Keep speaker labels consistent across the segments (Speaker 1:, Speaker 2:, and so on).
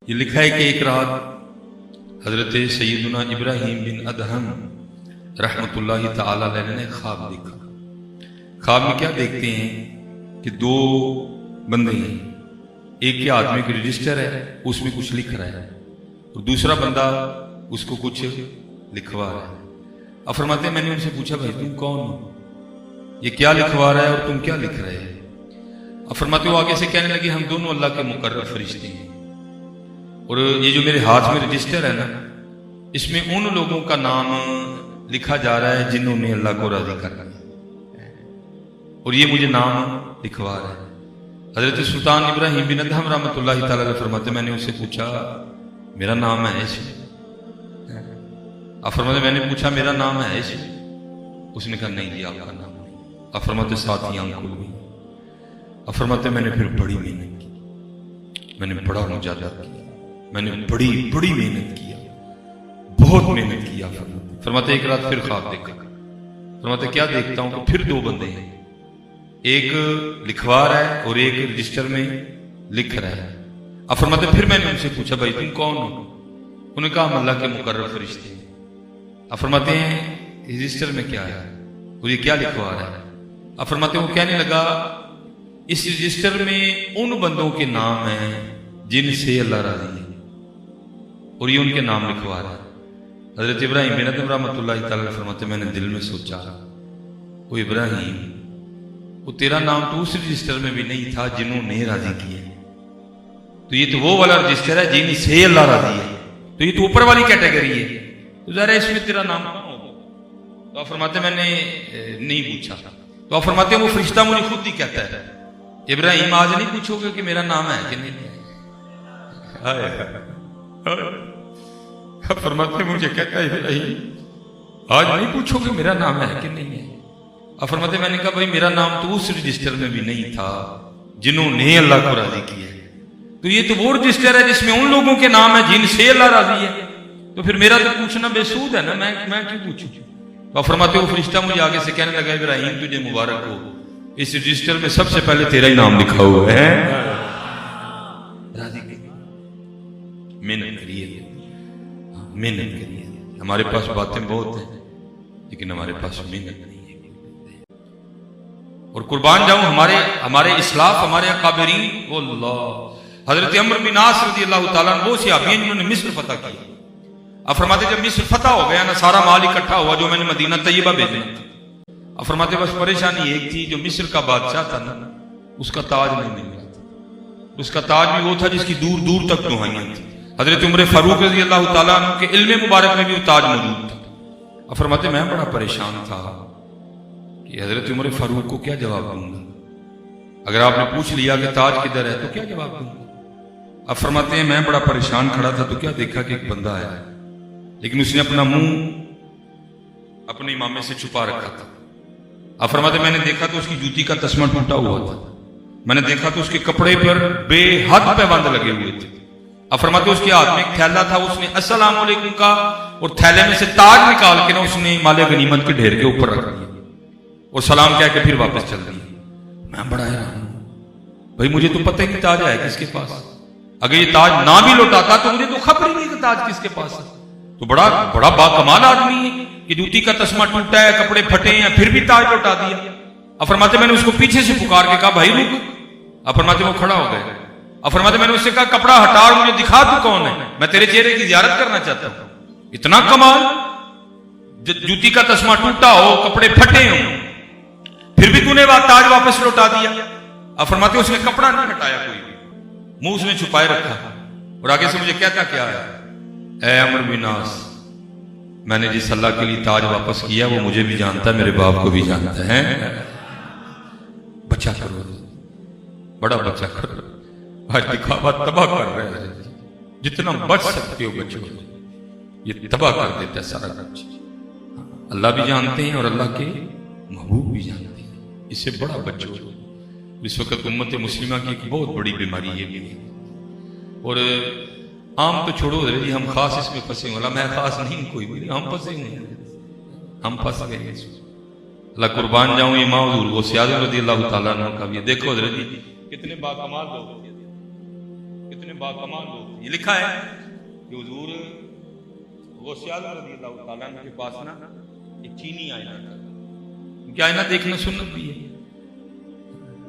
Speaker 1: ये लिखा है कि एक रात हजरत सैयदुना इब्राहिम बिन अदहम रहमतुल्लाहि ताला अलैहि ने ख्वाब देखा। ख्वाब में क्या देखते हैं कि दो बंदे हैं, एक के हाथ में एक रजिस्टर है, उसमें कुछ लिख रहा है, और दूसरा बंदा उसको कुछ लिखवा रहा है। अब फरमाते मैंने उनसे पूछा, भाई तुम कौन हो, ये क्या लिखवा रहा है और तुम क्या लिख रहे हैं? अब फरमाते वो आगे से कहने लगे, हम दोनों अल्लाह के मुकर्रब फरिश्ते हैं, और ये जो मेरे हाथ में रजिस्टर है ना, इसमें उन लोगों का नाम लिखा जा रहा है जिन्होंने अल्लाह को राजी करना है, और ये मुझे नाम लिखवा रहा है। हजरत सुल्तान इब्राहिम बिन अदहम रहमतुल्लाहि ताला अलैहि फरमाते मैंने उससे पूछा, मेरा नाम है इसमें? अब फरमाते मैंने पूछा, मेरा नाम है इसमें? उसने कहा नहीं जी आपका नाम नहीं। अब फरमाते साथ ही आंख खुल गई। अब फरमाते मैंने फिर बड़ी मेहनत की, मैंने बड़ा मुजाहिदा किया, मैंने बड़ी बड़ी मेहनत किया, बहुत मेहनत किया। फरमाते एक रात फिर ख्वाब देखा। फरमाते क्या देखता हूं कि फिर दो बंदे हैं, एक लिखवा रहा है और एक रजिस्टर में लिख रहा है। अब फरमाते फिर मैंने उनसे पूछा, भाई तुम कौन हो? उन्होंने कहा हम अल्लाह के मुकर्रब फरिश्ते हैं। अब फरमाते हैं रजिस्टर में क्या है और ये क्या लिखवा रहा है? अब फरमाते वो कहने लगा, इस रजिस्टर में उन बंदों के नाम हैं जिनसे अल्लाह राजी है, और ये उनके नाम लिखवा रहा है। हजरत इब्राहिम बिन अदहम रहमतुल्लाहि ताला अलैहि फरमाते मैंने दिल में सोचा, वो इब्राहिम, वो तेरा नाम तो उस रजिस्टर में भी नहीं था जिन्होंने राजी किया, तो ये तो वो वाला रजिस्टर है जिनसे अल्लाह राजी है, तो ये तो ऊपर वाली कैटेगरी है, तो जरा इसमें तेरा नाम कौन होगा? तो आप फरमाते मैंने नहीं पूछा। तो आप फरमाते वो फरिश्ता मुझे खुद ही कहता है, इब्राहिम आज नहीं पूछोगे कि मेरा नाम है कि नहीं? फरमाते मुझे कहता है इब्राहिम आज नहीं पूछोगे मेरा नाम है कि नहीं है? अब फरमाते मैंने कहा भाई मेरा नाम तो उस रजिस्टर में भी नहीं था जिन्होंने अल्लाह को राजी किया है, तो ये तो वो रजिस्टर है जिसमें उन लोगों के नाम है जिनसे अल्लाह राजी है, तो फिर मेरा तो पूछना बेसूद है ना, मैं क्यों पूछूं? तो फरमाते वो फरिश्ता मुझे आगे से कहने लगा, इब्राहिम तुझे मुबारक हो, इस रजिस्टर में सबसे पहले तेरा ही नाम लिखा हुआ है। राजी मेहनत करिए, मेहनत करिए। हमारे पास बातें बहुत हैं लेकिन हमारे पास मेहनत नहीं है। और कुर्बान जाऊं हमारे इस्लाफ, हमारे अकाबरीन, वो अल्लाह, हजरत अम्र बिन आस रज़ी अल्लाह ताला अन्हु वो सहाबी हैं जिन्होंने मिस्र फतह किया। अब फरमाते जब मिस्र फतह हो गया ना, सारा माल इकट्ठा हुआ जो मैंने मदीना तैयबा भेजना था। अब फरमाते बस परेशानी एक थी, जो मिस्र का बादशाह था ना, उसका ताज नहीं मिल रहा था। उसका ताज भी वो था जिसकी दूर दूर तक दुहाइयां थी। हजरत उमर फारूक रज़ी अल्लाह ताला अन्हु के इल्म मुबारक में भी वो ताज मौजूद था। अब फरमाते मैं बड़ा परेशान था कि हजरत उमर फारूक को क्या जवाब दूंगा, अगर आपने पूछ लिया कि ताज किधर है तो क्या जवाब दूंगा? अब फरमाते हैं मैं बड़ा परेशान खड़ा था, तो क्या देखा कि एक बंदा आया, लेकिन उसने अपना मुंह अपने इमामे से छुपा रखा था। अब फरमाते मैंने देखा तो उसकी जूती का तस्मा टूटा हुआ था, मैंने देखा तो उसके कपड़े पर बेहद पैबंद लगे हुए थे। अब फरमाते उसके हाथ में एक थैला था, उसने अस्सलाम वालेकुम का, और थैले में से ताज निकाल के ना उसने माले गनीमत के ढेर के ऊपर रख दिया और सलाम कह के फिर वापस चल दिया। मैं बड़ा हैरान हूं, भाई मुझे तो पता ही नहीं ताज है किसके पास, अगर ये ताज ना भी लौटाता तो मुझे तो खबर ही नहीं कि ताज किसके पास है। तो बड़ा बड़ा बाकमाल आदमी है कि जूती का तस्मा टूटा है, कपड़े फटे हैं, फिर भी ताज लौटा दिया। अब फरमाते मैंने उसको पीछे से पुकार के कहा भाई रुक। अब फरमाते वो खड़ा हो गए। अब फरमाते मैंने उससे कहा कपड़ा हटा और मुझे दिखा तू कौन है, मैं तेरे चेहरे की ज़ियारत करना चाहता हूं। इतना कमाल, जूती का तस्मा टूटा हो, कपड़े फटे हो, फिर भी तूने ताज वापस लौटा दिया। अब फरमाते उसने कपड़ा नहीं हटाया, कोई भी मुंह उसने छुपाए रखा, और आगे से मुझे कहता क्या है, ऐ अमर बिन आस, मैंने जिस अल्लाह के लिए ताज वापस किया वो मुझे भी जानता है, मेरे बाप को भी जानता है। बचा करो, बड़ा बचा करो, आज दिखावा तबाह कर रहे हैं, जितना बच सकते हो बचो, ये तबाह कर देता है सारा कुछ। अल्लाह भी जानते हैं और अल्लाह के महबूब भी जानते हैं, इससे बड़ा बचो। इस वक्त उम्मत मुस्लिमा की एक बहुत बड़ी बीमारी ये भी है, और आम तो छोड़ो जी, हम खास इसमें फंसे हुए, मैं खास नहीं कोई भी, हम फंसे हुए, हम फंस गए। अल्लाह कुर्बान जाऊं इमाम हुजूर वो सयाद रज़ी अल्लाह ताला अन्हु का भी देखो हज़रत जी कितने बाकमाल लोग, कितने में बाकमाल लोग थे। ये लिखा है कि हुजूर गौसे आज़म रज़ी अल्लाह तआला अन्हु के पास ना एक चीनी आईना था। क्योंकि आईना देखना सुन्नत भी है,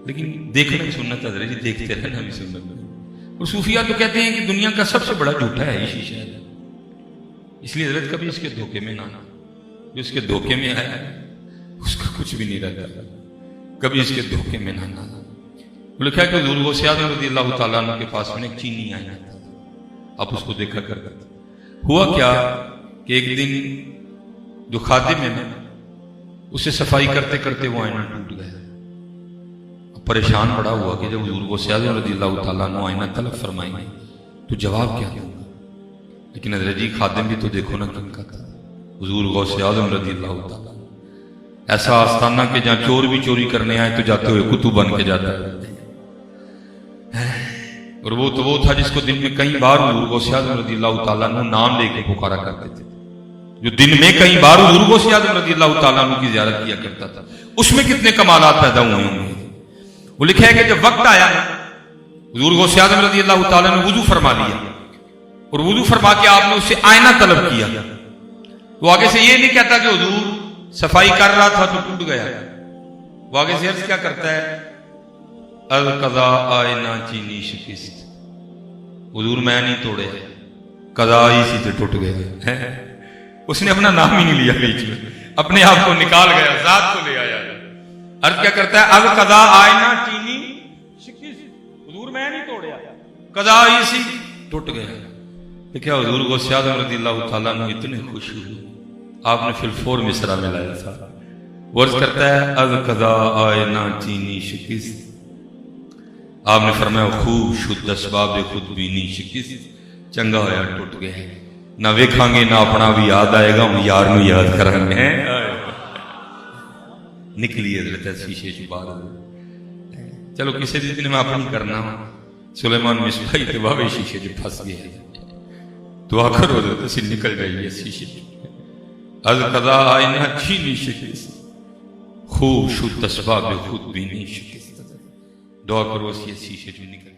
Speaker 1: लेकिन देखना ही सुन्नत है, जी देखते रहना भी सुन्नत है। और सूफिया तो कहते हैं कि दुनिया का सबसे बड़ा झूठा है ये शीशा है, इसलिए हजरत कभी इसके धोखे में ना आना। जो इसके धोखे में आया उसका कुछ भी नहीं रहता, कभी इसके धोखे में ना आना। लिखा है कि हुजूर गौसे आज़म रज़ी अल्लाह तआला अन्हु के पास में एक चीनी आईना था, आप उसको देखा करते थे। हुआ क्या कि एक दिन जो खादिम है ना, उसे सफाई करते करते वो आईना टूट गया। परेशान बड़ा हुआ कि जब हुजूर गौसे आज़म रज़ी अल्लाह तआला अन्हु आईना तलब फरमाएंगे तो जवाब क्या दूंगा। लेकिन हज़रत जी खादिम भी तो देखो ना किनका था, हुजूर गौसे आज़म रज़ी अल्लाह तआला। ऐसा आस्थाना के जहां चोर भी चोरी करने आए तो जाते हुए कुतुब बन के जाता है। और वो तो वो था जिसको दिन में कई बार हुजूर गौसे आज़म रज़ी अल्लाह तआला अन्हु नाम लेके पुकारा करते थे, जो दिन में कई बार हुजूर गौसे आज़म रज़ी अल्लाह तआला अन्हु की ज़ियारत किया करता था। उसमें कितने कमालात पैदा हुए होंगे। वो लिखा है कि जब वक्त आया हुजूर गौसे आज़म रज़ी अल्लाह तआला ने वुजू फरमा लिया, और वुजू फरमा के आपने उससे आईना तलब किया। वो आगे से ये नहीं कहता कि हुजूर सफाई कर रहा था तो टूट गया, वो आगे से अर्ज क्या करता है, अल कज़ा आईना चीनी शिकिस्त। हुजूर मैं नहीं तोड़े, कज़ा इसी से टूट गया। उसने अपना नाम ही नहीं लिया, बीच में अपने आप को निकाल गया, जात को ले आया। अर्ज क्या करता है, अल कज़ा आईना चीनी शिकिस्त, हुजूर मैं नहीं तोड़े, कज़ा इसी टूट गया। क्या हुजूर गौसे आज़म रज़ी अल्लाह तआला अन्हु इतने खुश हुए, आपने फिलफोर मिसरा में लाया था। वर्ज करता है, अल कज़ा आईना चीनी शिकिस्त, आपने फरमाया खूब शुद्ध असबाब खुद बीनी शिकिस्त, चंगा होया टूट गया, ना वेखांगे ना अपना भी याद आएगा, हम यार नू याद करांगे। निकली हजरत शीशे च बाहर। चलो किसी दिन मैं अपनी करना, सुलेमान मिसबाही के बाबे शीशे च फंस गया, दुआ करो तो निकल जाइए शीशे। अल कज़ा आईना चीनी शिकिस्त, खूब शुद्ध असबाब खुद बीनी शिकिस्त, दुआ करो शीशे च निकल